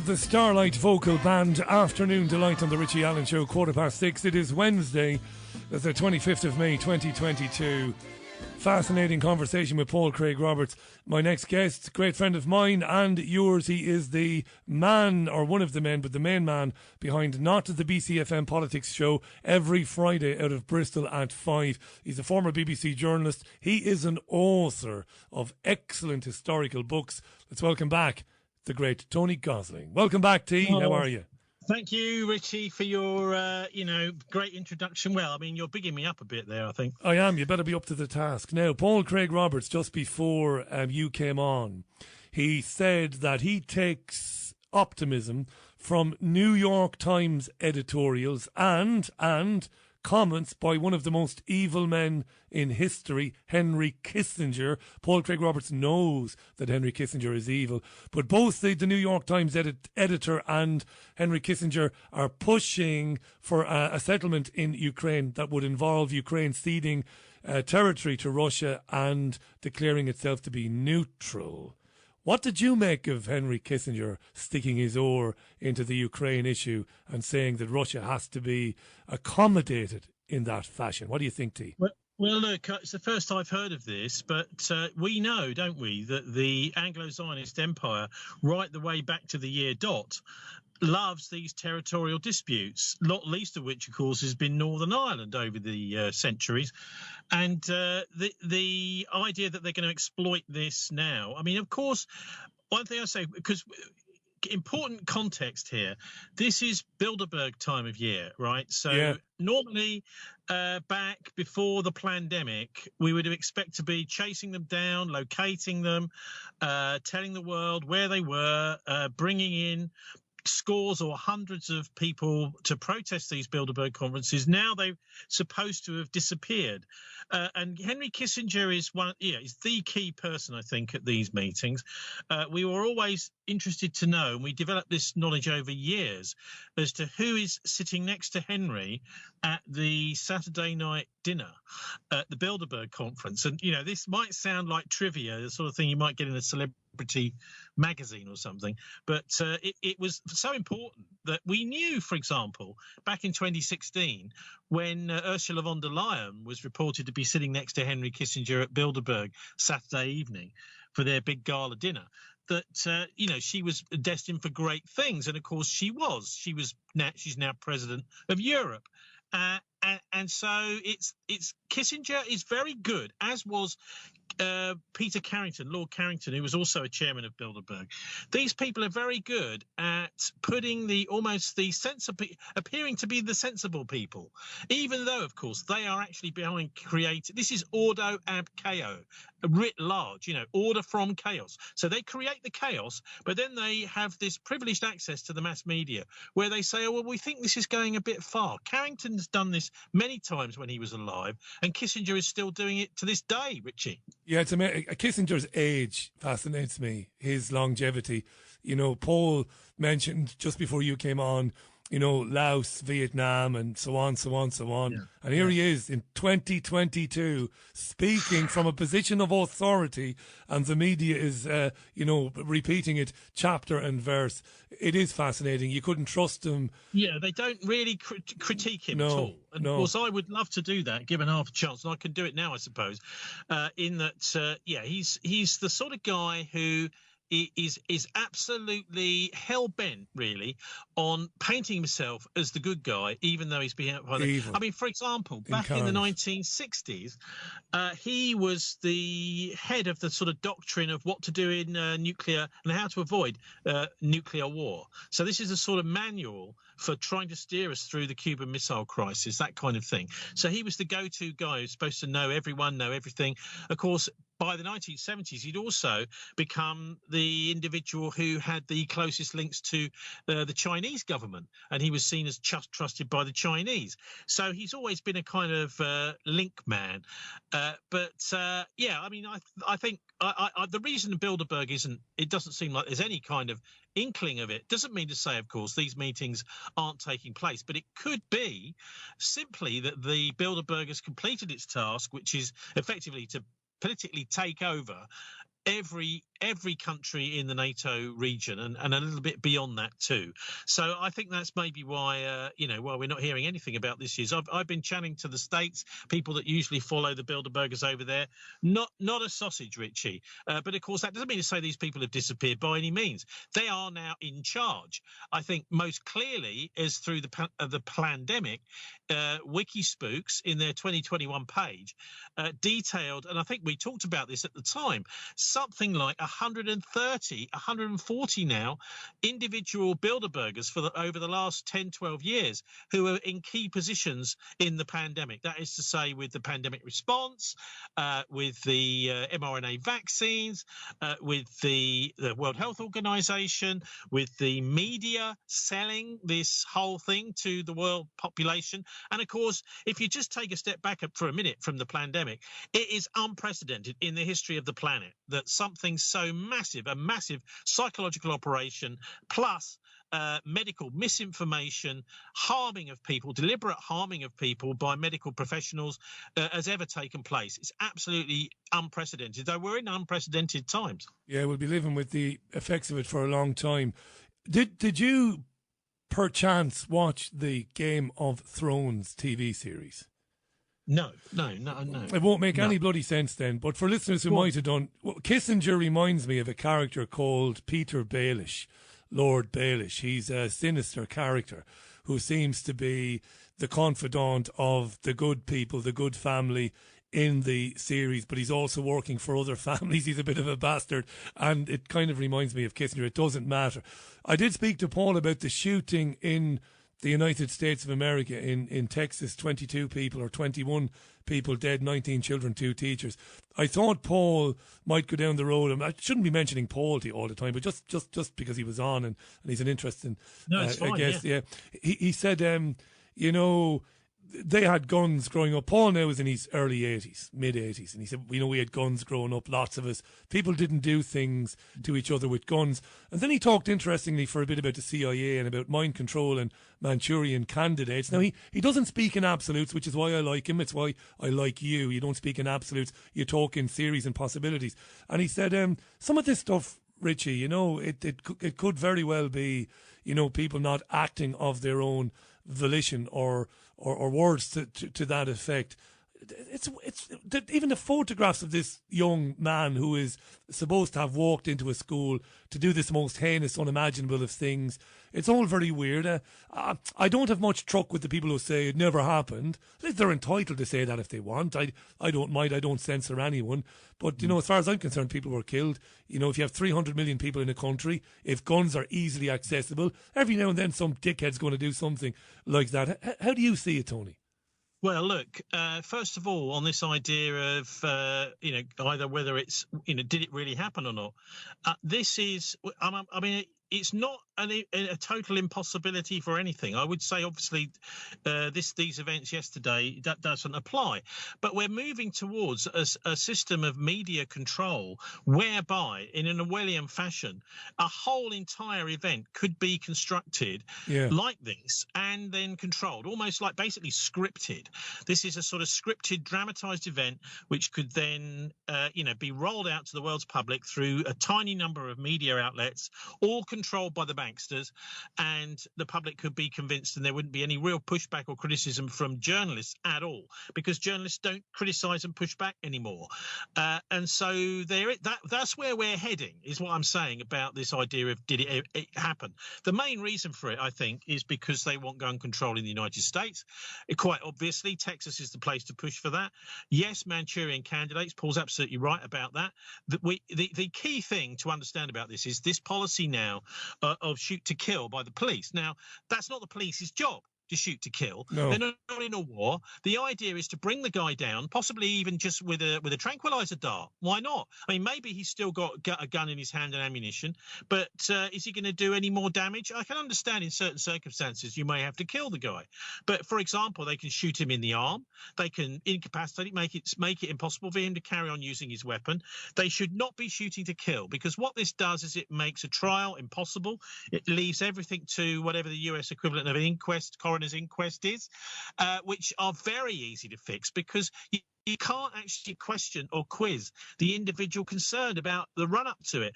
the Starlight Vocal Band Afternoon Delight on the Richie Allen Show, 6:15. It is Wednesday, the 25th of May 2022. Fascinating conversation with Paul Craig Roberts. My next guest, great friend of mine and yours. He is the man, or one of the men, but the main man behind Not the BCFM Politics show every Friday out of Bristol at 5. He's a former BBC journalist. He is an author of excellent historical books. Let's welcome back the great Tony Gosling. Welcome back, T. How are you? Thank you, Richie, for your, great introduction. Well, I mean, you're bigging me up a bit there, I think. I am. You better be up to the task. Now, Paul Craig Roberts, just before you came on, he said that he takes optimism from New York Times editorials and comments by one of the most evil men in history, Henry Kissinger. Paul Craig Roberts knows that Henry Kissinger is evil, but both the New York Times editor and Henry Kissinger are pushing for a settlement in Ukraine that would involve Ukraine ceding territory to Russia and declaring itself to be neutral. What did you make of Henry Kissinger sticking his oar into the Ukraine issue and saying that Russia has to be accommodated in that fashion? What do you think, T? Well, look, it's the first I've heard of this, but we know, don't we, that the Anglo-Zionist Empire, right the way back to the year dot, loves these territorial disputes, not least of which, of course, has been Northern Ireland over the centuries. And the idea that they're going to exploit this now, I mean, of course, one thing I say, because important context here, this is Bilderberg time of year, right? So normally back before the pandemic, we would expect to be chasing them down, locating them, telling the world where they were, bringing in scores or hundreds of people to protest these Bilderberg conferences. Now they're supposed to have disappeared. And Henry Kissinger is is the key person, I think, at these meetings. We were always interested to know, and we developed this knowledge over years, as to who is sitting next to Henry at the Saturday night dinner at the Bilderberg conference. And, this might sound like trivia, the sort of thing you might get in a celebrity magazine or something, but it was so important that we knew, for example, back in 2016, when Ursula von der Leyen was reported to be sitting next to Henry Kissinger at Bilderberg Saturday evening for their big gala dinner, that she was destined for great things. And of course she's now president of Europe. And so it's Kissinger is very good, as was Peter Carrington, Lord Carrington, who was also a chairman of Bilderberg. These people are very good at putting appearing to be the sensible people, even though, of course, they are actually behind this is ordo ab chaos, writ large, order from chaos. So they create the chaos, but then they have this privileged access to the mass media where they say, oh, well, we think this is going a bit far. Carrington's done this many times when he was alive, and Kissinger is still doing it to this day, Richie. Yeah, it's amazing. Kissinger's age fascinates me, his longevity. Paul mentioned just before you came on, Laos, Vietnam, and so on. Yeah. And here he is in 2022 speaking from a position of authority, and the media is, repeating it chapter and verse. It is fascinating. You couldn't trust him. Yeah, they don't really critique him at all. And of course, I would love to do that, given half a chance, and I can do it now, I suppose. In that, he's the sort of guy who is absolutely hell-bent, really, on painting himself as the good guy, even though he's behind evil. I mean, for example, back in the 1960s, he was the head of the sort of doctrine of what to do in nuclear and how to avoid nuclear war. So this is a sort of manual for trying to steer us through the Cuban Missile Crisis, that kind of thing. So he was the go-to guy who's supposed to know everyone, know everything. Of course, by the 1970s, he'd also become the individual who had the closest links to the Chinese government, and he was seen as trusted by the Chinese. So he's always been a kind of link man. I mean, I think the reason Bilderberg it doesn't seem like there's any kind of inkling of it. Doesn't mean to say, of course, these meetings aren't taking place, but it could be simply that the Bilderberg has completed its task, which is effectively to politically take over every every country in the NATO region and a little bit beyond that too. So I think that's maybe why, why we're not hearing anything about this year. I've been chatting to the States, people that usually follow the Bilderbergers over there. Not a sausage, Richie. But of course, that doesn't mean to say these people have disappeared by any means. They are now in charge. I think most clearly is through the pandemic. Wikispooks in their 2021 page detailed, and I think we talked about this at the time, something like 140 now individual Bilderbergers over the last 10, 12 years who are in key positions in the pandemic. That is to say, with the pandemic response, with the mRNA vaccines, with the World Health Organization, with the media selling this whole thing to the world population. And of course, if you just take a step back for a minute from the pandemic, it is unprecedented in the history of the planet that something so massive, a massive psychological operation, plus medical misinformation, harming of people, deliberate harming of people by medical professionals has ever taken place. It's absolutely unprecedented, though we're in unprecedented times. Yeah, we'll be living with the effects of it for a long time. Did you perchance watch the Game of Thrones TV series? No. It won't make any bloody sense then, but for listeners who might have done, Kissinger reminds me of a character called Peter Baelish, Lord Baelish. He's a sinister character who seems to be the confidant of the good people, the good family in the series, but he's also working for other families. He's a bit of a bastard, and it kind of reminds me of Kissinger. It doesn't matter. I did speak to Paul about the shooting in the United States of America in Texas, 22 people or 21 people dead, 19 children, 2 teachers. I thought Paul might go down the road, and I shouldn't be mentioning Paul to you all the time, but just because he was on and he's an interesting guest. Yeah. He said, they had guns growing up. Paul now is in his early 80s, mid 80s, and he said, we had guns growing up, lots of us. People didn't do things to each other with guns. And then he talked interestingly for a bit about the CIA and about mind control and Manchurian candidates. Now, he doesn't speak in absolutes, which is why I like him. It's why I like you. You don't speak in absolutes. You talk in theories and possibilities. And he said, some of this stuff, Richie, it could very well be, people not acting of their own volition or words to that effect. It's even the photographs of this young man who is supposed to have walked into a school to do this most heinous, unimaginable of things. It's all very weird. I don't have much truck with the people who say it never happened. They're entitled to say that if they want. I don't mind. I don't censor anyone. But, as far as I'm concerned, people were killed. If you have 300 million people in a country, if guns are easily accessible, every now and then some dickhead's going to do something like that. How do you see it, Tony? Well, look, first of all, on this idea of, either whether it's, did it really happen or not? This is, it's not a total impossibility for anything. I would say, obviously, these events yesterday, that doesn't apply. But we're moving towards a system of media control whereby, in an Orwellian fashion, a whole entire event could be constructed like this and then controlled, almost like basically scripted. This is a sort of scripted, dramatized event which could then, be rolled out to the world's public through a tiny number of media outlets, all controlled by the banksters, and the public could be convinced, and there wouldn't be any real pushback or criticism from journalists at all, because journalists don't criticize and push back anymore. And so that's where we're heading, is what I'm saying about this idea of did it happen. The main reason for it, I think, is because they want gun control in the United States. Quite obviously, Texas is the place to push for that. Yes, Manchurian candidates. Paul's absolutely right about that. The key thing to understand about this is this policy now of shoot to kill by the police. Now, that's not the police's job to shoot to kill. No. They're not in a war. The idea is to bring the guy down, possibly even just with a tranquilizer dart. Why not? I mean, maybe he's still got a gun in his hand and ammunition, but is he going to do any more damage? I can understand in certain circumstances you may have to kill the guy. But, for example, they can shoot him in the arm. They can incapacitate him, make it impossible for him to carry on using his weapon. They should not be shooting to kill, because what this does is it makes a trial impossible. It leaves everything to whatever the US equivalent of an inquest, coroner's inquest is, which are very easy to fix because you can't actually question or quiz the individual concerned about the run-up to it.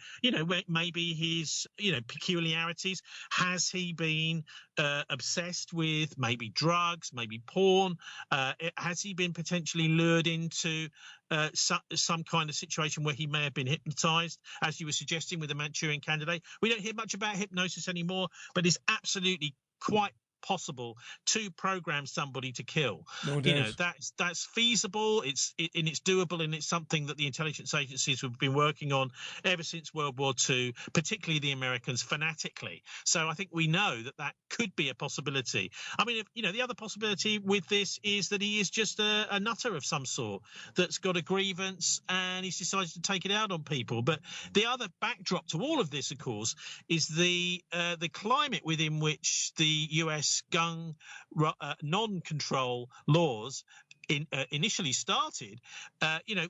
Maybe his, peculiarities. Has he been obsessed with maybe drugs, maybe porn? Has he been potentially lured into some kind of situation where he may have been hypnotized, as you were suggesting with the Manchurian Candidate? We don't hear much about hypnosis anymore, but it's absolutely quite possible to program somebody to kill. No doubt. That's feasible, it's doable, and it's something that the intelligence agencies have been working on ever since World War II, particularly the Americans, fanatically. So I think we know that could be a possibility. I mean, the other possibility with this is that he is just a nutter of some sort that's got a grievance and he's decided to take it out on people. But the other backdrop to all of this, of course, is the climate within which the US gun non-control laws initially started,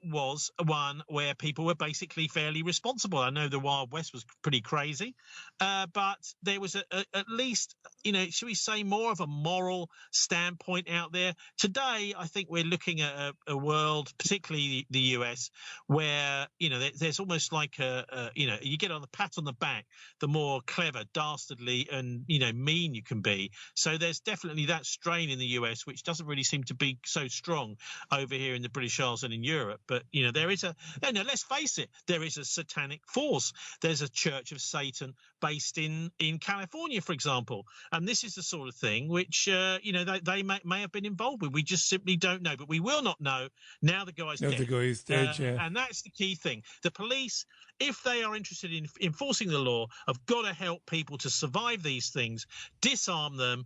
was one where people were basically fairly responsible. I know the Wild West was pretty crazy, but there was at least, should we say, more of a moral standpoint out there. Today, I think we're looking at a world, particularly the US, where, there's almost like you get on the pat on the back, the more clever, dastardly and, mean you can be. So there's definitely that strain in the US, which doesn't really seem to be so strong over here in the British Isles and in Europe. But there is let's face it, there is a satanic force. There's a Church of Satan based in California, for example, and this is the sort of thing which they may have been involved with. We just simply don't know, but we will not know now. The guy's dead. The guy's dead, yeah. And that's the key thing. The police, if they are interested in enforcing the law, have got to help people to survive these things, disarm them,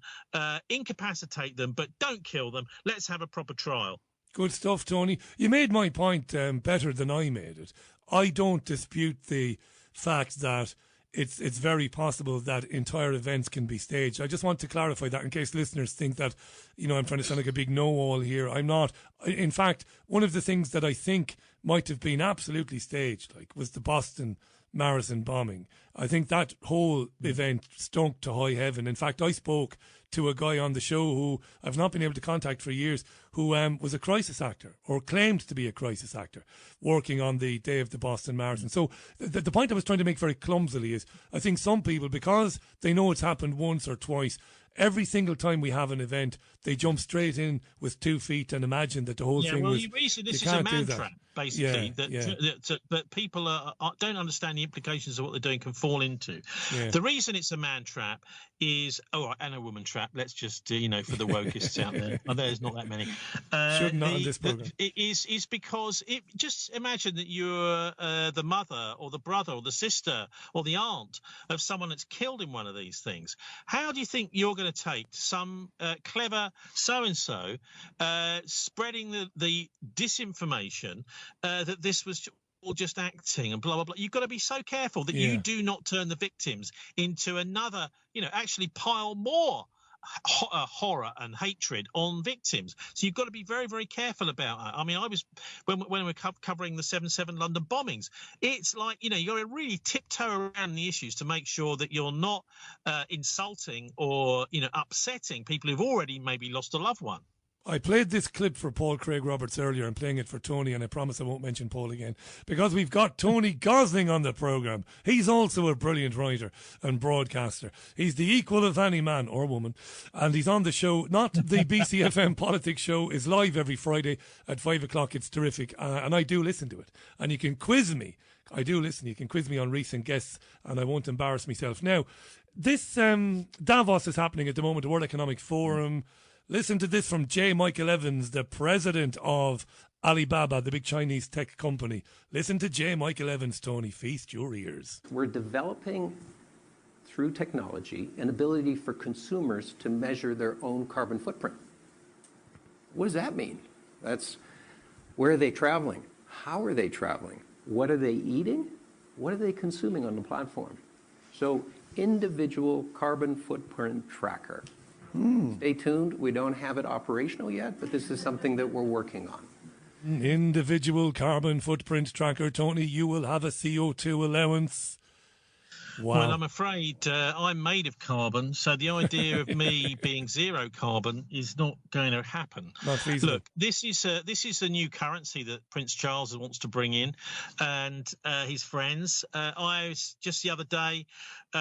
incapacitate them, but don't kill them. Let's have a proper trial. Good stuff, Tony. You made my point better than I made it. I don't dispute the fact that it's very possible that entire events can be staged. I just want to clarify that in case listeners think that, I'm trying to sound like a big know-all here. I'm not. In fact, one of the things that I think might have been absolutely staged, was the Boston Marathon bombing. I think that whole event stunk to high heaven. In fact, I spoke to a guy on the show who I've not been able to contact for years, who was a crisis actor, or claimed to be a crisis actor, working on the day of the Boston Marathon. So the point I was trying to make very clumsily is, I think some people, because they know it's happened once or twice, every single time we have an event, they jump straight in with 2 feet and imagine that the whole thing was... this is a man trap, basically, that people don't understand the implications of what they're doing, can fall into. Yeah. The reason it's a man trap is, and a woman trap, let's just, for the wokeists out there, there's not that many. Should not on this program. It is because, just imagine that you're the mother or the brother or the sister or the aunt of someone that's killed in one of these things. How do you think you're going to take some clever so-and-so spreading the disinformation that this was all just acting and blah, blah, blah? You've got to be so careful that you do not turn the victims into another, actually pile more horror and hatred on victims. So you've got to be very, very careful about that. I mean, I was when we were covering the 7/7 London bombings, it's like, you got to really tiptoe around the issues to make sure that you're not insulting or upsetting people who've already maybe lost a loved one. I played this clip for Paul Craig Roberts earlier. I'm playing it for Tony, and I promise I won't mention Paul again, because we've got Tony Gosling on the programme. He's also a brilliant writer and broadcaster. He's the equal of any man or woman, and he's on the show. Not the BCFM Politics show is live every Friday at 5 o'clock. It's terrific, and I do listen to it. And you can quiz me. I do listen. You can quiz me on recent guests, and I won't embarrass myself. Now, this Davos is happening at the moment, the World Economic Forum. Listen to this from J. Michael Evans, the president of Alibaba, the big Chinese tech company. Listen to J. Michael Evans, Tony. Feast your ears. We're developing, through technology, an ability for consumers to measure their own carbon footprint. What does that mean? That's, where are they traveling? How are they traveling? What are they eating? What are they consuming on the platform? So, individual carbon footprint tracker. Stay tuned. We don't have it operational yet, but this is something that we're working on. Individual carbon footprint tracker, Tony. You will have a CO2 allowance. Wow. Well, I'm afraid I'm made of carbon, so the idea of me being zero carbon is not going to happen. Not feasible. Look, this is the new currency that Prince Charles wants to bring in, and his friends. I was just the other day,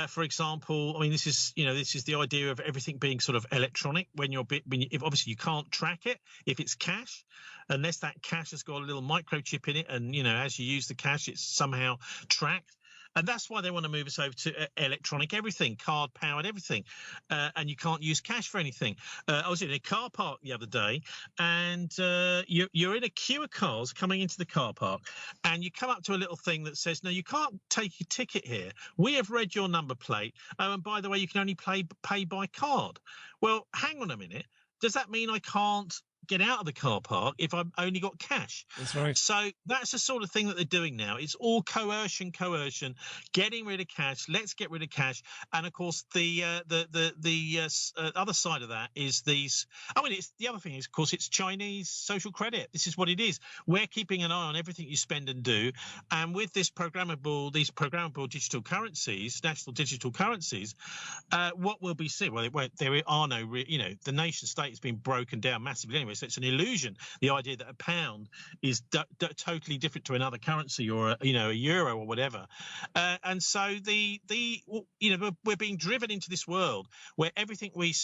for example. I mean, this is the idea of everything being sort of electronic. If obviously you can't track it if it's cash, unless that cash has got a little microchip in it, and as you use the cash, it's somehow tracked. And that's why they want to move us over to electronic everything, card-powered everything. And you can't use cash for anything. I was in a car park the other day, and you're in a queue of cars coming into the car park, and you come up to a little thing that says, no, you can't take your ticket here. We have read your number plate. Oh, and by the way, you can only pay by card. Well, hang on a minute. Does that mean I can't get out of the car park if I've only got cash? That's right. So that's the sort of thing that they're doing now. It's all coercion, getting rid of cash. Let's get rid of cash. And of course, the other side of that is these. I mean, the other thing is, of course, it's Chinese social credit. This is what it is. We're keeping an eye on everything you spend and do. And with these programmable digital currencies, national digital currencies, what will be seen? Well, there are no, the nation state has been broken down massively anyway. So it's an illusion. The idea that a pound is totally different to another currency, or a euro or whatever, and so we're being driven into this world where everything we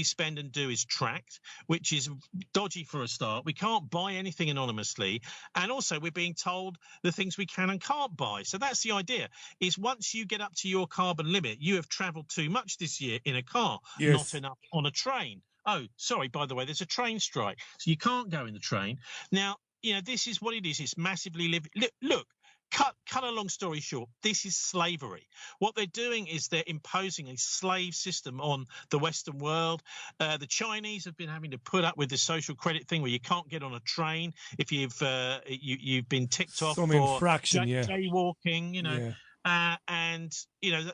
spend and do is tracked, which is dodgy for a start. We can't buy anything anonymously, and also we're being told the things we can and can't buy. So that's the idea: is once you get up to your carbon limit, you have travelled too much this year in a car, yes. Not enough on a train. Oh, sorry, by the way, there's a train strike, so you can't go in the train. Now, this is what it is. It's massively look, cut a long story short, this is slavery. What they're doing is they're imposing a slave system on the Western world. The Chinese have been having to put up with this social credit thing where you can't get on a train if you've been ticked off Some for infraction, jaywalking, Yeah. And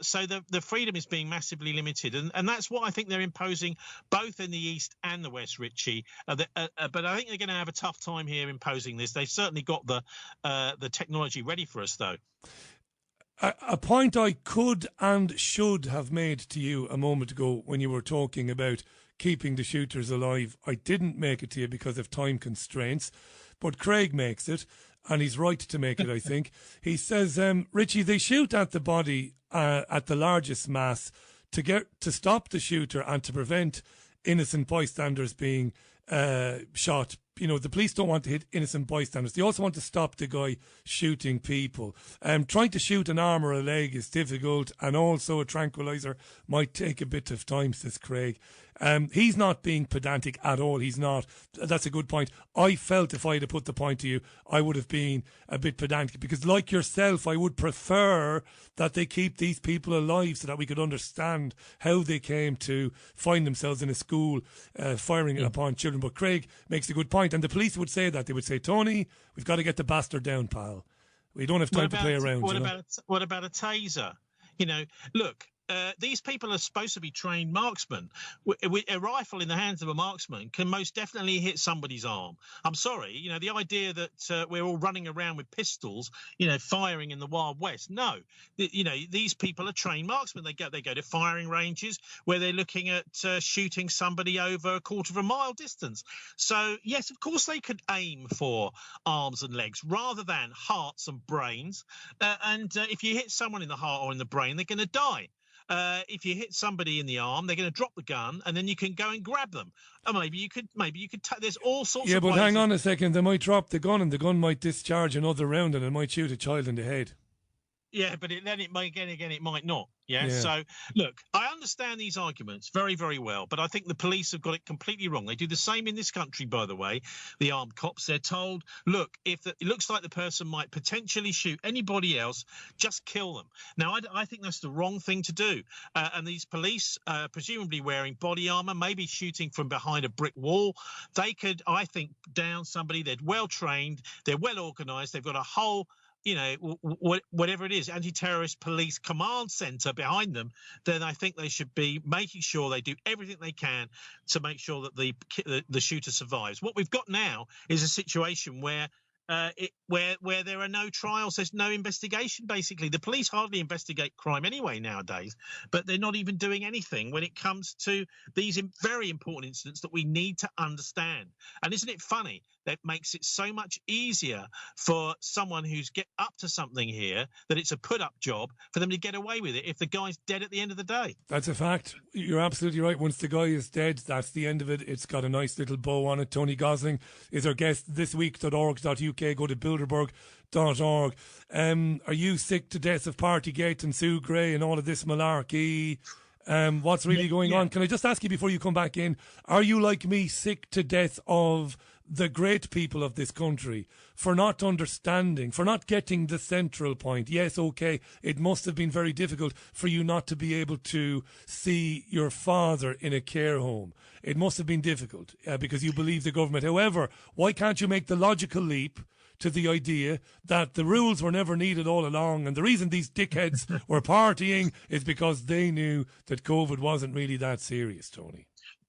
so the freedom is being massively limited, and that's what I think they're imposing both in the East and the West, Richie. But I think they're going to have a tough time here imposing this. They've certainly got the technology ready for us, though. A point I could and should have made to you a moment ago when you were talking about keeping the shooters alive, I didn't make it to you because of time constraints, but Craig makes it. And he's right to make it, I think. He says, Richie, they shoot at the body at the largest mass to stop the shooter and to prevent innocent bystanders being shot. The police don't want to hit innocent bystanders. They also want to stop the guy shooting people. Trying to shoot an arm or a leg is difficult, and also a tranquilizer might take a bit of time, says Craig. He's not being pedantic at all. He's not. That's a good point. I felt if I had put the point to you, I would have been a bit pedantic because, like yourself, I would prefer that they keep these people alive so that we could understand how they came to find themselves in a school firing upon children. But Craig makes a good point, and the police would say that. They would say, Tony, we've got to get the bastard down, pal. We don't have time to play around. What about a taser? Look. These people are supposed to be trained marksmen. A rifle in the hands of a marksman can most definitely hit somebody's arm. I'm sorry, the idea that we're all running around with pistols, firing in the Wild West. No, these people are trained marksmen. They go to firing ranges where they're looking at shooting somebody over a quarter of a mile distance. So yes, of course they could aim for arms and legs rather than hearts and brains. And if you hit someone in the heart or in the brain, they're going to die. If you hit somebody in the arm, they're going to drop the gun, and then you can go and grab them. Or maybe you could. There's all sorts. Yeah, of but ways. hang on a second. They might drop the gun, and the gun might discharge another round, and it might shoot a child in the head. Yeah, but then it might it might not. Yeah. So look, I understand these arguments very, very well, but I think the police have got it completely wrong. They do the same in this country, by the way. The armed cops, they're told, look, it looks like the person might potentially shoot anybody else, just kill them. Now, I think that's the wrong thing to do. And these police, presumably wearing body armor, maybe shooting from behind a brick wall, they could, I think, down somebody. They're well trained, they're well organized, they've got a whole whatever it is, anti-terrorist police command center behind them, then I think they should be making sure they do everything they can to make sure that the shooter survives. What we've got now is a situation where where there are no trials, there's no investigation. Basically, the police hardly investigate crime anyway nowadays, but they're not even doing anything when it comes to these very important incidents that we need to understand. And isn't it funny that makes it so much easier for someone who's get up to something here, that it's a put-up job for them to get away with it if the guy's dead at the end of the day? That's a fact. You're absolutely right. Once the guy is dead, that's the end of it. It's got a nice little bow on it. Tony Gosling is our guest thisweek.org.uk. Go to Bilderberg.org. Are you sick to death of Partygate and Sue Gray and all of this malarkey? What's really going on? Can I just ask you before you come back in, are you like me, sick to death of the great people of this country for not understanding, for not getting the central point? Yes, okay, it must have been very difficult for you not to be able to see your father in a care home. It must have been difficult because you believe the government. However, why can't you make the logical leap to the idea that the rules were never needed all along, and the reason these dickheads were partying is because they knew that COVID wasn't really that serious, Tony?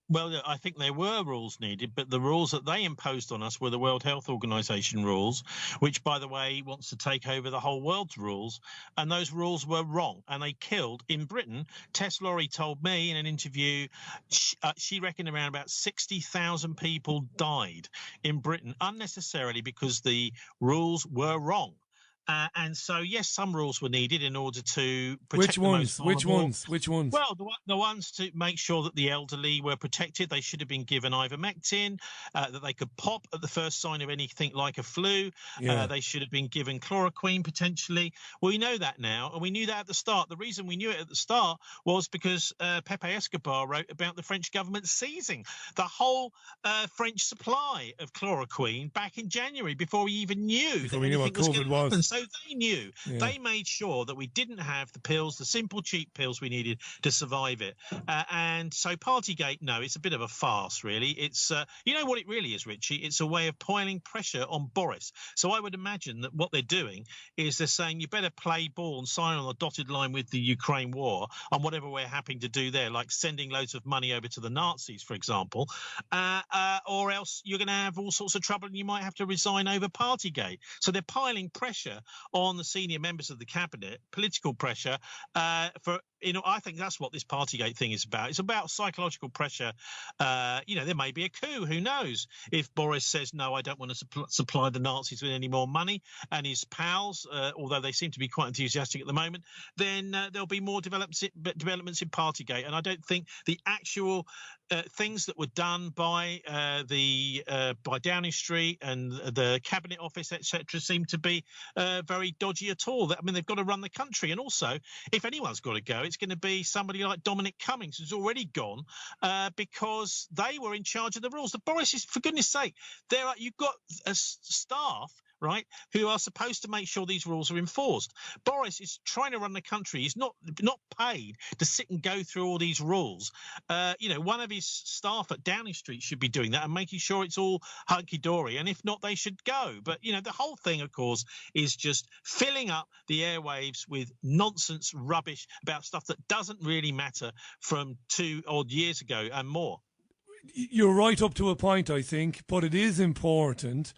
Well, I think there were rules needed, but the rules that they imposed on us were the World Health Organization rules, which, by the way, wants to take over the whole world's rules. And those rules were wrong. And they killed, in Britain, Tess Laurie told me in an interview, she reckoned around about 60,000 people died in Britain unnecessarily because the rules were wrong. And so, yes, some rules were needed in order to protect Which ones? Well, the ones to make sure that the elderly were protected. They should have been given ivermectin, that they could pop at the first sign of anything like a flu. Yeah. They should have been given chloroquine, potentially. Well, we know that now, and we knew that at the start. The reason we knew it at the start was because Pepe Escobar wrote about the French government seizing the whole French supply of chloroquine back in January before we even knew Before we knew what COVID was. So they knew. Yeah. They made sure that we didn't have the pills, the simple, cheap pills we needed to survive it. And so Partygate, no, it's a bit of a farce, really. It's, you know what it really is, Richie? It's a way of piling pressure on Boris. So I would imagine that what they're doing is they're saying you better play ball and sign on the dotted line with the Ukraine war on whatever we're happy to do there, like sending loads of money over to the Nazis, for example, or else you're going to have all sorts of trouble and you might have to resign over Partygate. So they're piling pressure on the senior members of the cabinet, political pressure for, you know, I think that's what this Partygate thing is about. It's about psychological pressure. You know, there may be a coup. Who knows? If Boris says, no, I don't want to supply the Nazis with any more money, and his pals, although they seem to be quite enthusiastic at the moment, then there'll be more developments in Partygate. And I don't think the actual things that were done by by Downing Street and the Cabinet Office, etc., seem to be very dodgy at all. I mean, they've got to run the country. And also, if anyone's got to go, it's going to be somebody like Dominic Cummings, who's already gone because they were in charge of the rules. The Boris is, for goodness sake, you've got a staff, right, who are supposed to make sure these rules are enforced. Boris is trying to run the country. He's not paid to sit and go through all these rules. You know, one of his staff at Downing Street should be doing that and making sure it's all hunky-dory. And if not, they should go. But, you know, the whole thing, of course, is just filling up the airwaves with nonsense rubbish about stuff that doesn't really matter from 2 odd years ago and more. You're right up to a point, I think, but it is important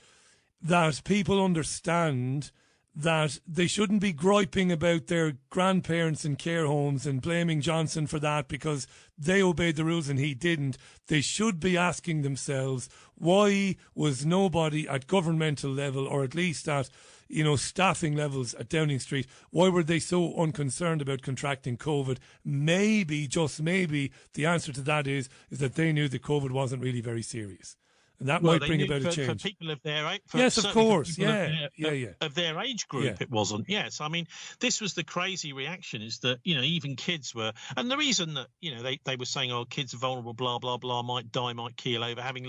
that people understand that they shouldn't be griping about their grandparents in care homes and blaming Johnson for that because they obeyed the rules and he didn't. They should be asking themselves, why was nobody at governmental level, or at least at, you know, staffing levels at Downing Street, why were they so unconcerned about contracting COVID? Maybe, just maybe, the answer to that is that they knew that COVID wasn't really very serious. And that might bring about a change. For people of their age, yes, of course, of their age group, it wasn't. Yes, I mean, this was the crazy reaction: is that, you know, even kids were, and the reason that, you know, they were saying, oh, kids are vulnerable, blah blah blah, might die, might keel over, having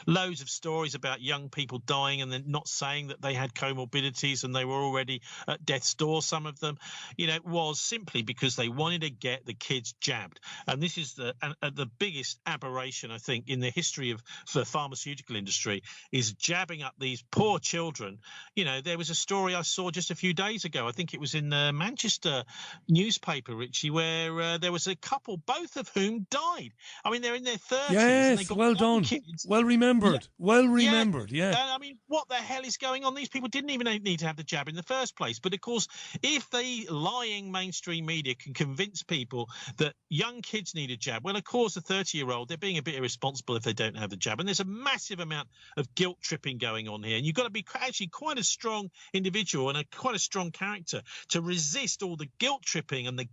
loads of stories about young people dying, and then not saying that they had comorbidities and they were already at death's door. Some of them, you know, was simply because they wanted to get the kids jabbed, and this is the biggest aberration, I think, in the history of the pharmaceutical pharmaceutical industry is jabbing up these poor children. You know, there was a story I saw just a few days ago. I think it was in the Manchester newspaper, Richie, where there was a couple, both of whom died. I mean, they're in their 30s. Yes, and they got well done. kids. Well remembered. Yeah. Well remembered, yeah. I mean, what the hell is going on? These people didn't even need to have the jab in the first place. But, of course, if the lying mainstream media can convince people that young kids need a jab, well, of course, a 30-year-old, they're being a bit irresponsible if they don't have the jab. And there's a massive amount of guilt tripping going on here. And you've got to be actually quite a strong individual and quite a strong character to resist all the guilt tripping and the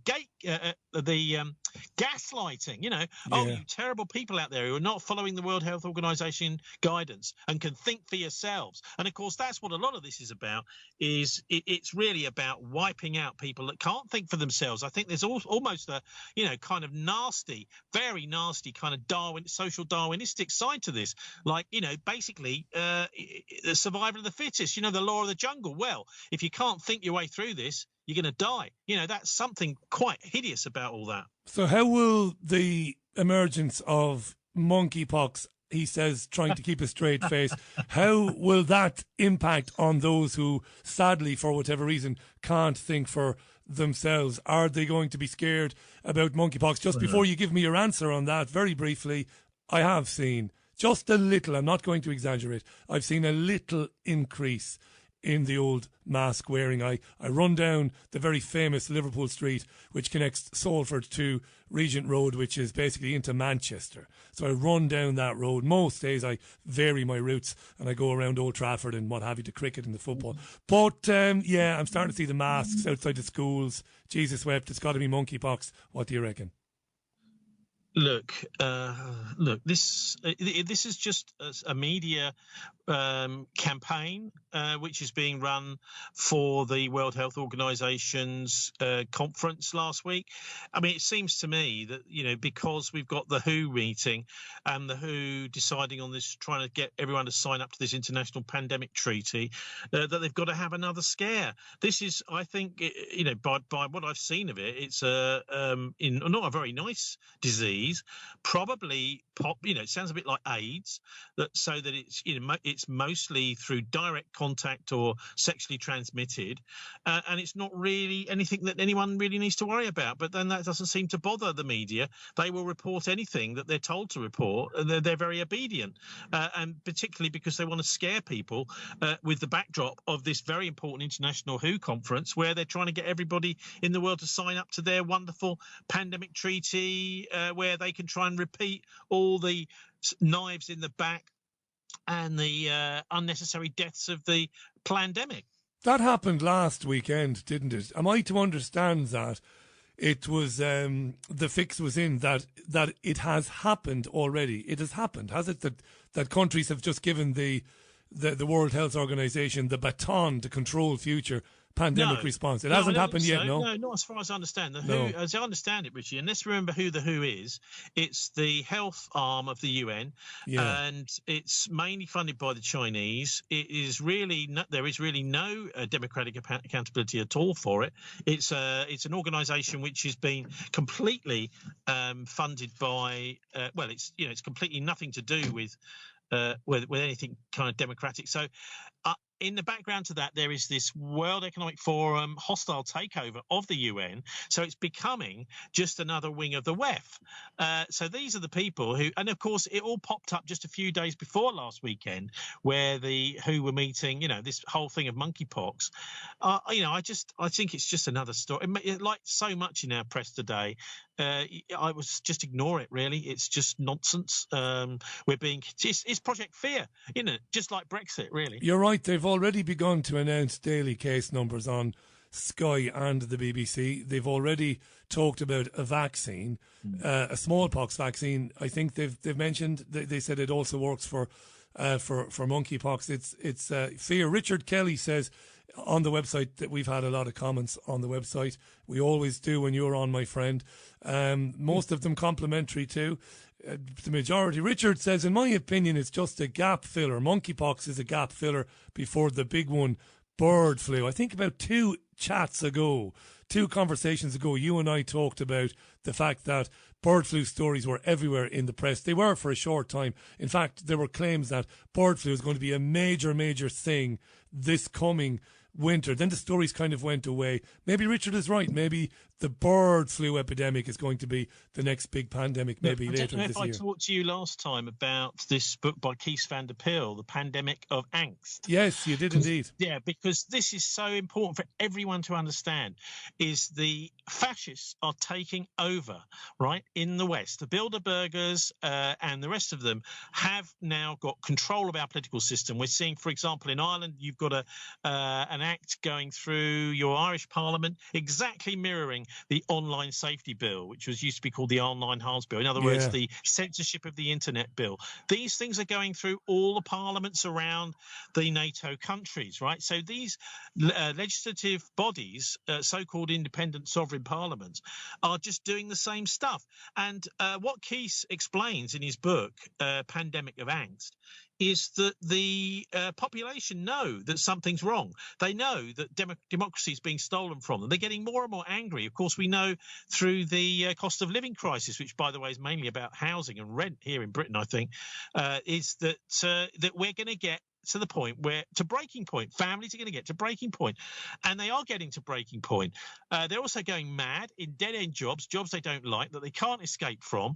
gaslighting, you know. Oh, you terrible people out there who are not following the World Health Organization guidance and can think for yourselves. And, of course, that's what a lot of this is about, is it's really about wiping out people that can't think for themselves. I think there's almost a, you know, kind of nasty, very nasty kind of social Darwinistic side to this. Like, you know, basically the survival of the fittest, you know, the law of the jungle. Well, if you can't think your way through this, you're going to die. You know, that's something quite hideous about all that. So how will the emergence of monkeypox, he says, trying to keep a straight face, how will that impact on those who, sadly, for whatever reason, can't think for themselves? Are they going to be scared about monkeypox? Just before you give me your answer on that, very briefly, I have seen just a little, I'm not going to exaggerate, I've seen a little increase in the old mask wearing. I run down the very famous Liverpool Street, which connects Salford to Regent Road, which is basically into Manchester. So I run down that road. Most days I vary my routes and I go around Old Trafford and what have you, the cricket and the football. But yeah, I'm starting to see the masks outside the schools. Jesus wept, it's got to be monkeypox. What do you reckon? Look, this is just a media campaign which is being run for the World Health Organization's conference last week. I mean, it seems to me that, you know, because we've got the WHO meeting and the WHO deciding on this, trying to get everyone to sign up to this international pandemic treaty, that they've got to have another scare. This is, I think, you know, by what I've seen of it, it's not a very nice disease. Probably, you know, it sounds a bit like AIDS, so that it's, you know, it's mostly through direct contact or sexually transmitted, and it's not really anything that anyone really needs to worry about. But then that doesn't seem to bother the media. They will report anything that they're told to report, and they're very obedient, and particularly because they want to scare people with the backdrop of this very important international WHO conference, where they're trying to get everybody in the world to sign up to their wonderful pandemic treaty, where they can try and repeat all the knives in the back and the unnecessary deaths of the pandemic. That happened last weekend, didn't it? Am I to understand that it was the fix was in that it has happened already? It has happened, has it? That countries have just given the World Health Organization the baton to control future pandemic response. It hasn't happened yet, no? No, not as far as I understand. The WHO, as I understand it, Richie, and let's remember who the WHO is. It's the health arm of the UN, and it's mainly funded by the Chinese. It is really there is really no democratic accountability at all for it. It's an organisation which has been completely funded by it's completely nothing to do with anything kind of democratic. So in the background to that, there is this World Economic Forum hostile takeover of the UN. So it's becoming just another wing of the WEF. So these are the people who, and of course, it all popped up just a few days before last weekend, where the WHO were meeting, you know, this whole thing of monkeypox. You know, I think it's just another story. Like so much in our press today, I was just ignore it, really. It's just nonsense. It's Project Fear, isn't it? Just like Brexit, really. You're right. They've already begun to announce daily case numbers on Sky and the BBC. They've already talked about a vaccine, a smallpox vaccine. I think they've mentioned. They said it also works for monkeypox. It's fear. Richard Kelly says on the website that we've had a lot of comments on the website. We always do when you're on, my friend. Most of them complimentary too. The majority. Richard says, in my opinion, it's just a gap filler. Monkeypox is a gap filler before the big one bird flu. I think about two conversations ago, you and I talked about the fact that bird flu stories were everywhere in the press. They were for a short time. In fact, there were claims that bird flu is going to be a major, major thing this coming winter. Then the stories kind of went away. Maybe Richard is right. Maybe the bird flu epidemic is going to be the next big pandemic, maybe later this year. I don't know if I talked to you last time about this book by Kees van der Pijl, The Pandemic of Angst. Yes, you did indeed. Yeah, because this is so important for everyone to understand, is the fascists are taking over, right, in the West. The Bilderbergers and the rest of them have now got control of our political system. We're seeing, for example, in Ireland, you've got an act going through your Irish Parliament exactly mirroring the online safety bill, which used to be called the online harms bill. In other words, the censorship of the internet bill. These things are going through all the parliaments around the NATO countries, right? So these legislative bodies, so-called independent sovereign parliaments, are just doing the same stuff. And what Kees explains in his book, Pandemic of Angst, is that the population know that something's wrong. They know that democracy is being stolen from them. They're getting more and more angry. Of course, we know through the cost of living crisis, which, by the way, is mainly about housing and rent here in Britain, I think, is that we're going to get to the point where, to breaking point, families are going to get to breaking point, and they are getting to breaking point. They're also going mad in dead-end jobs they don't like, that they can't escape from,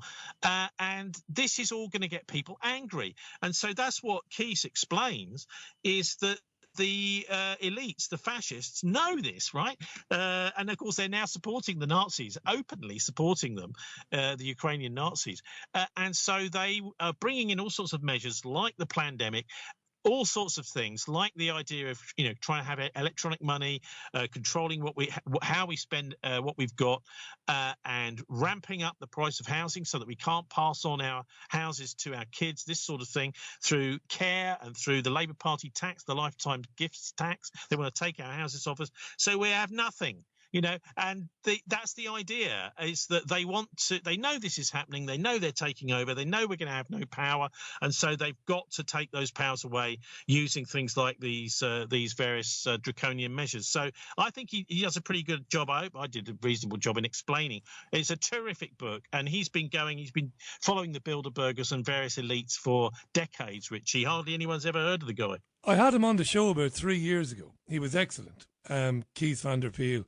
and this is all going to get people angry. And so that's what Kees explains, is that the elites, the fascists, know this, right? And of course, they're now supporting the Nazis, openly supporting them, the Ukrainian Nazis. And so they are bringing in all sorts of measures like the pandemic, all sorts of things, like the idea of, trying to have electronic money, controlling how we spend what we've got, and ramping up the price of housing so that we can't pass on our houses to our kids, this sort of thing, through care and through the Labour Party tax, the lifetime gifts tax. They want to take our houses off us, so we have nothing. And that's the idea, is that they know this is happening. They know they're taking over. They know we're going to have no power. And so they've got to take those powers away using things like these various draconian measures. So I think he does a pretty good job. I hope I did a reasonable job in explaining. It's a terrific book. And he's been following the Bilderbergers and various elites for decades, Richie. Hardly anyone's ever heard of the guy. I had him on the show about 3 years ago. He was excellent. Kees van der Pijl.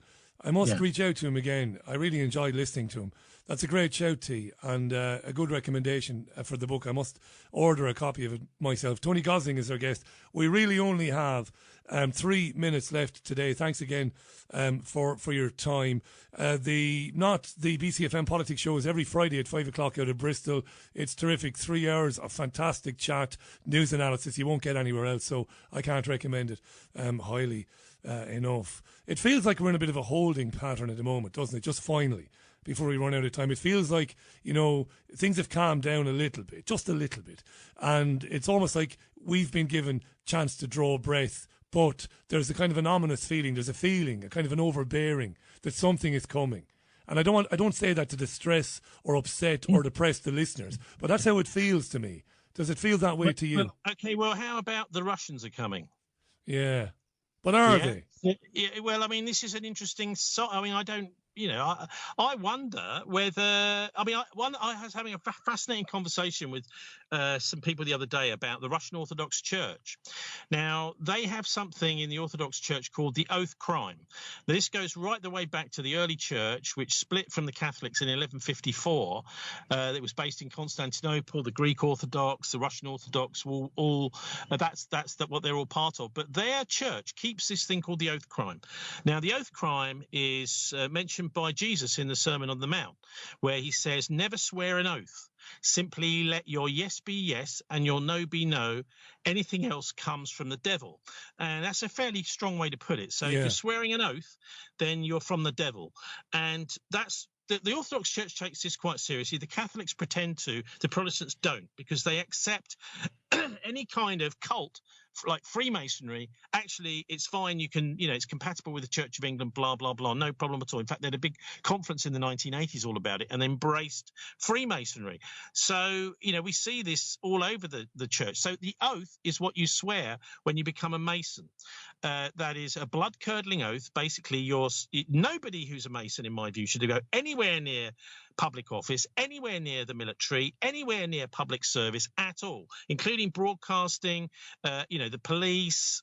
I must reach out to him again. I really enjoyed listening to him. That's a great shout, T, and a good recommendation for the book. I must order a copy of it myself. Tony Gosling is our guest. We really only have 3 minutes left today. Thanks again for your time. The BCFM Politics show is every Friday at 5 o'clock out of Bristol. It's terrific. 3 hours of fantastic chat, news analysis. You won't get anywhere else, so I can't recommend it highly enough. It feels like we're in a bit of a holding pattern at the moment, doesn't it? Just finally, before we run out of time, it feels like, things have calmed down a little bit, just a little bit. And it's almost like we've been given chance to draw breath, but there's a kind of an ominous feeling. There's a feeling, a kind of an overbearing that something is coming. And I don't say that to distress or upset or depress the listeners, but that's how it feels to me. Does it feel that way to you? Well, how about the Russians are coming? Yeah. But are they? Yeah, well, I mean, this is an interesting. I don't. I wonder whether. I was having a fascinating conversation with some people the other day about the Russian Orthodox Church. Now, they have something in the Orthodox Church called the oath crime. Now, this goes right the way back to the early church, which split from the Catholics in 1154. It was based in Constantinople. The Greek Orthodox, the Russian Orthodox, that's what they're all part of. But their church keeps this thing called the oath crime. Now, the oath crime is mentioned by Jesus in the Sermon on the Mount, where he says, never swear an oath. Simply let your yes be yes and your no be no. Anything else comes from the devil. And that's a fairly strong way to put it. So if you're swearing an oath, then you're from the devil. And that's the Orthodox Church takes this quite seriously. The Catholics pretend to. The Protestants don't, because they accept any kind of cult like Freemasonry, actually it's fine. You can, it's compatible with the Church of England, blah, blah, blah. No problem at all. In fact, they had a big conference in the 1980s all about it and embraced Freemasonry. So, we see this all over the church. So the oath is what you swear when you become a Mason. That is a blood-curdling oath. Basically, nobody who's a Mason, in my view, should go anywhere near public office, anywhere near the military, anywhere near public service at all, including broadcasting, the police,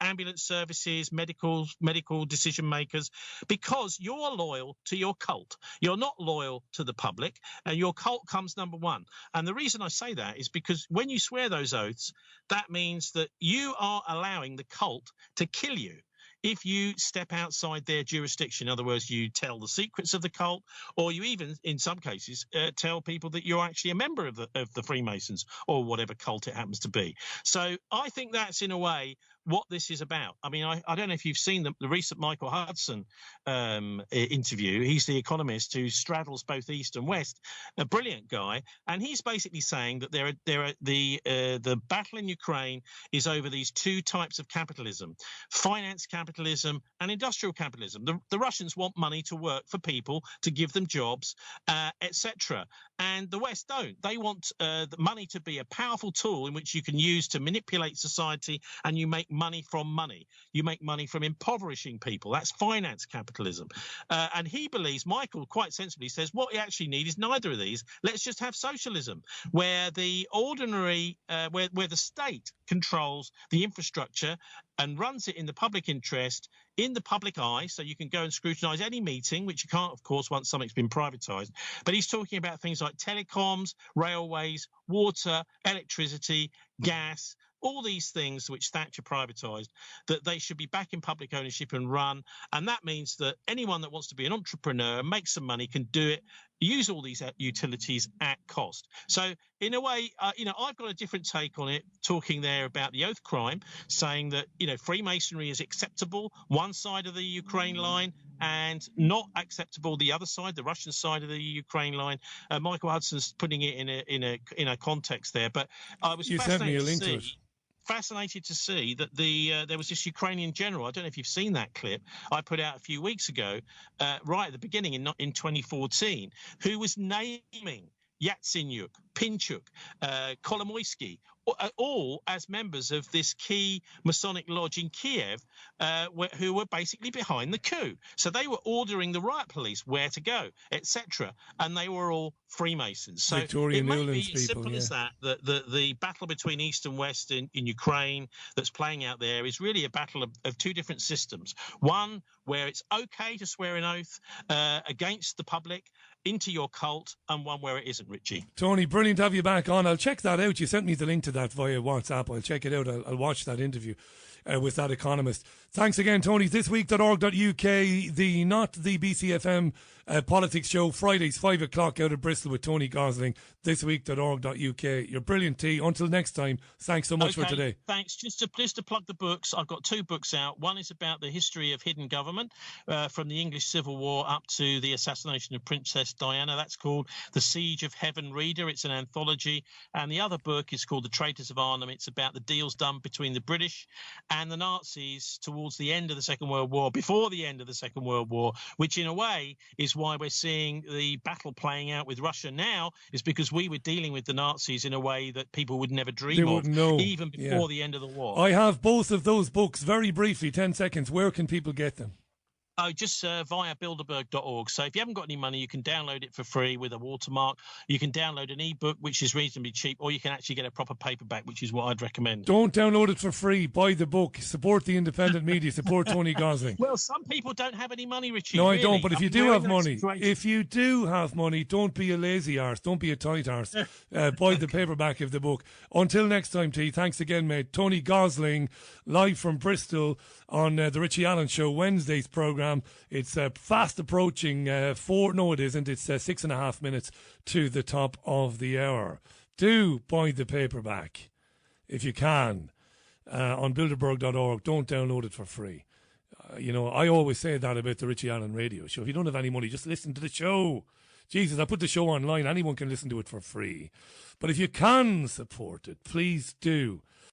ambulance services, medical decision makers, because you're loyal to your cult. You're not loyal to the public, and your cult comes number one. And the reason I say that is because when you swear those oaths, that means that you are allowing the cult to kill you if you step outside their jurisdiction. In other words, you tell the secrets of the cult, or you even, in some cases, tell people that you're actually a member of the Freemasons or whatever cult it happens to be. So I think that's, in a way, what this is about. I mean, I don't know if you've seen the recent Michael Hudson interview. He's the economist who straddles both East and West, a brilliant guy, and he's basically saying that the battle in Ukraine is over these two types of capitalism: finance capitalism and industrial capitalism. The Russians want money to work for people, to give them jobs, etc. And the West don't. They want the money to be a powerful tool in which you can use to manipulate society, and you make money from money. You make money from impoverishing people. That's finance capitalism. And he believes, Michael quite sensibly says, what we actually need is neither of these. Let's just have socialism, where the ordinary, where the state controls the infrastructure and runs it in the public interest, in the public eye, so you can go and scrutinise any meeting, which you can't, of course, once something's been privatised. But he's talking about things like telecoms, railways, water, electricity, gas, all these things which Thatcher privatised, that they should be back in public ownership and run. And that means that anyone that wants to be an entrepreneur and make some money can do it, use all these utilities at cost. So in a way, I've got a different take on it, talking there about the oath crime, saying that, Freemasonry is acceptable one side of the Ukraine line and not acceptable the other side, the Russian side of the Ukraine line. Michael Hudson's putting it in a context there. But I was fascinated to see that there was this Ukrainian general. I don't know if you've seen that clip I put out a few weeks ago, right at the beginning in 2014, who was naming Yatsenyuk, Pinchuk, Kolomoisky, all as members of this key Masonic lodge in Kiev, who were basically behind the coup. So they were ordering the riot police where to go, etc. And they were all Freemasons. So Victoria it may Newland's be as simple people, as that the battle between East and West in Ukraine that's playing out there is really a battle of two different systems. One where it's okay to swear an oath against the public, into your cult, and one where it isn't, Richie. Tony, brilliant to have you back on. I'll check that out. You sent me the link to that via WhatsApp. I'll check it out. I'll watch that interview with that economist. Thanks again, Tony. Thisweek.org.uk, not the BCFM Politics show, Fridays, 5 o'clock out of Bristol with Tony Gosling. Thisweek.org.uk. You're brilliant, T. Until next time, thanks so much for today. Thanks. Just to plug the books, I've got two books out. One is about the history of hidden government from the English Civil War up to the assassination of Princess Diana. That's called The Siege of Heaven Reader. It's an anthology. And the other book is called The Traitors of Arnhem. It's about the deals done between the British and the Nazis towards the end of the Second World War, before the end of the Second World War, which in a way is why we're seeing the battle playing out with Russia now, is because we were dealing with the Nazis in a way that people would never dream of, even before the end of the war. I have both of those books. Very briefly, 10 seconds. Where can people get them? Oh, just via Bilderberg.org. So if you haven't got any money, you can download it for free with a watermark. You can download an ebook, which is reasonably cheap, or you can actually get a proper paperback, which is what I'd recommend. Don't download it for free. Buy the book. Support the independent media. Support Tony Gosling. Well, some people don't have any money, Richie. No, really. I don't. But if you do have money, don't be a lazy arse. Don't be a tight arse. Buy the paperback of the book. Until next time, T. Thanks again, mate. Tony Gosling, live from Bristol on the Richie Allen Show, Wednesday's programme. It's fast approaching 4. No, it isn't. It's 6.5 minutes to the top of the hour. Do buy the paperback if you can on Bilderberg.org. Don't download it for free. I always say that about the Richie Allen radio show. If you don't have any money, just listen to the show. Jesus, I put the show online. Anyone can listen to it for free. But if you can support it, please do.